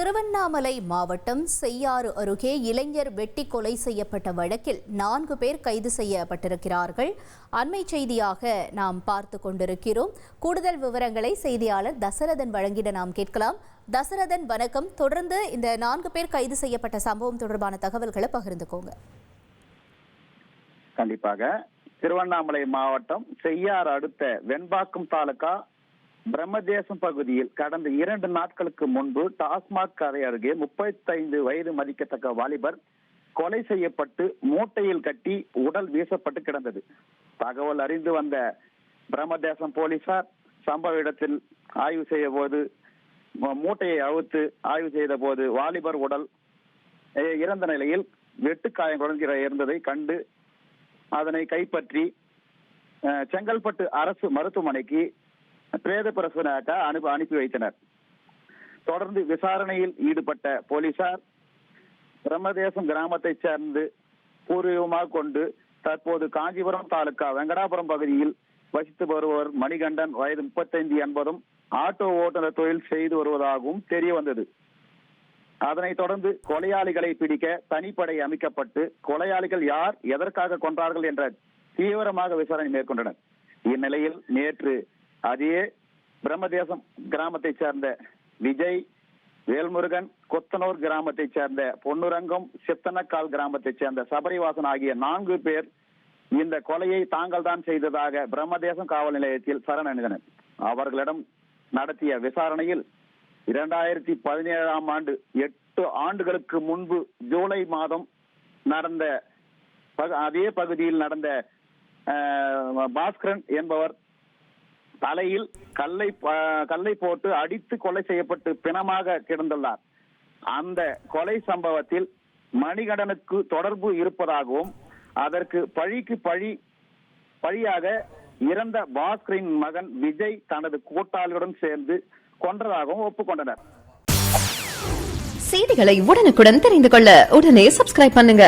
திருவண்ணாமலை மாவட்டம் செய்யாறு அருகே இளைஞர் வெட்டி கொலை செய்யப்பட்ட வழக்கில் 4 பேர் கைது செய்யப்பட்டிருக்கிறார்கள். அண்மை செய்தியாக நாம் பார்த்து கொண்டிருக்கிறோம். கூடுதல் விவரங்களை செய்தியாளர் தசரதன் வழங்கிட நாம் கேட்கலாம். தசரதன், வணக்கம். தொடர்ந்து இந்த 4 பேர் கைது செய்யப்பட்ட சம்பவம் தொடர்பான தகவல்களை பகிர்ந்துக்கோங்க. கண்டிப்பாக. திருவண்ணாமலை மாவட்டம் செய்யாறு அடுத்த வெண்பாக்கம் தாலுகா பிரம்மதேசம் பகுதியில் கடந்த 2 நாட்களுக்கு முன்பு டாஸ்மாக் கரை அருகே 35 வயது மதிக்கத்தக்க வாலிபர் கொலை செய்யப்பட்டு மூட்டையில் கட்டி உடல் வீசப்பட்டு கிடந்தது. தகவல் அறிந்து வந்த பிரம்மதேசம் போலீசார் சம்பவ இடத்தில் ஆய்வு செய்த போது மூட்டையை அவுத்து ஆய்வு செய்த போது வாலிபர் உடல் இறந்த நிலையில் வெட்டுக்காயங்களுடன் இருந்ததை கண்டு அதனை கைப்பற்றி செங்கல்பட்டு அரசு மருத்துவமனைக்கு பிரேத பரிசோதனைக்காக அனுப்பி வைத்தனர். தொடர்ந்து விசாரணையில் ஈடுபட்ட போலீசார் பிரம்மதேசம் கிராமத்தை சேர்ந்து பூர்வீகமாக கொண்டு தற்போது காஞ்சிபுரம் தாலுகா வெங்கடாபுரம் பகுதியில் வசித்து வருவர் மணிகண்டன், வயது 35 என்பதும் ஆட்டோ ஓட்டுநர் தொழில் செய்து வருவதாகவும் தெரிய வந்தது. அதனைத் தொடர்ந்து கொலையாளிகளை பிடிக்க தனிப்படை அமைக்கப்பட்டு கொலையாளிகள் யார், எதற்காக கொன்றார்கள் என்ற தீவிரமாக விசாரணை மேற்கொண்டனர். இந்நிலையில் நேற்று அதே பிரம்மதேசம் கிராமத்தை சேர்ந்த விஜய், வேல்முருகன், கொத்தனூர் கிராமத்தை சேர்ந்த பொன்னுரங்கம், சித்தனக்கால் கிராமத்தை சேர்ந்த சபரிவாசன் ஆகிய 4 பேர் இந்த கொலையை தாங்கள் தான் செய்ததாக பிரம்மதேசம் காவல் நிலையத்தில் சரணடைந்தனர். அவர்களிடம் நடத்திய விசாரணையில் 2017ஆம் ஆண்டு 8 ஆண்டுகளுக்கு முன்பு ஜூலை மாதம் நடந்த அதே பகுதியில் நடந்த பாஸ்கரன் என்பவர் தலையில் கல்லை போட்டு அடித்து கொலை செய்யப்பட்டு பிணமாக கிடந்துள்ளார். அந்த கொலை சம்பவத்தில் மணிகண்டனுக்கு தொடர்பு இருப்பதாகவும் அதற்கு பழியாக இறந்த பாஸ்கரின் மகன் விஜய் தனது கூட்டாளியுடன் சேர்ந்து கொன்றதாகவும் ஒப்புக்கொண்டனர். செய்திகளை உடனுக்குடன் தெரிந்து கொள்ள உடனே சப்ஸ்கிரைப் பண்ணுங்க.